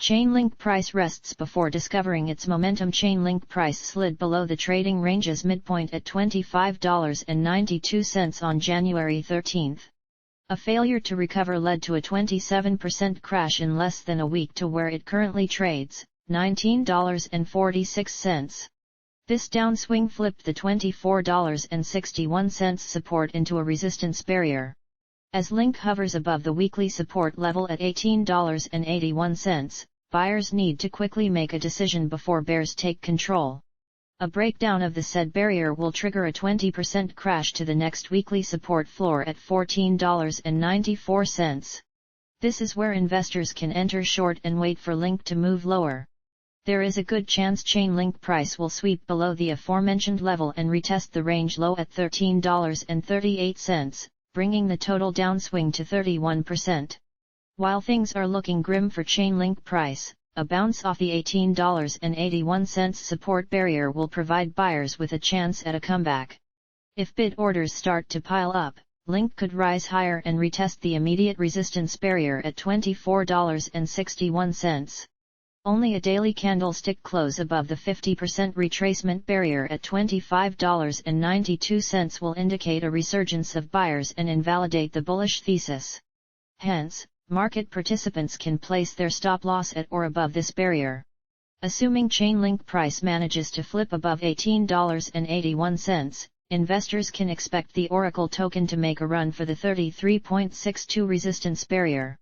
Chainlink price rests before discovering its momentum. Chainlink price slid below the trading range's midpoint at $25.92 on January 13. A failure to recover led to a 27% crash in less than a week to where it currently trades, $19.46. This downswing flipped the $24.61 support into a resistance barrier. As Link hovers above the weekly support level at $18.81, buyers need to quickly make a decision before bears take control. A breakdown of the said barrier will trigger a 20% crash to the next weekly support floor at $14.94. This is where investors can enter short and wait for Link to move lower. There is a good chance Chainlink price will sweep below the aforementioned level and retest the range low at $13.38, bringing the total downswing to 31%. While things are looking grim for Chainlink price, a bounce off the $18.81 support barrier will provide buyers with a chance at a comeback. If bid orders start to pile up, Link could rise higher and retest the immediate resistance barrier at $24.61. Only a daily candlestick close above the 50% retracement barrier at $25.92 will indicate a resurgence of buyers and invalidate the bullish thesis. Hence, market participants can place their stop loss at or above this barrier. Assuming Chainlink price manages to flip above $18.81, investors can expect the Oracle token to make a run for the 33.62 resistance barrier.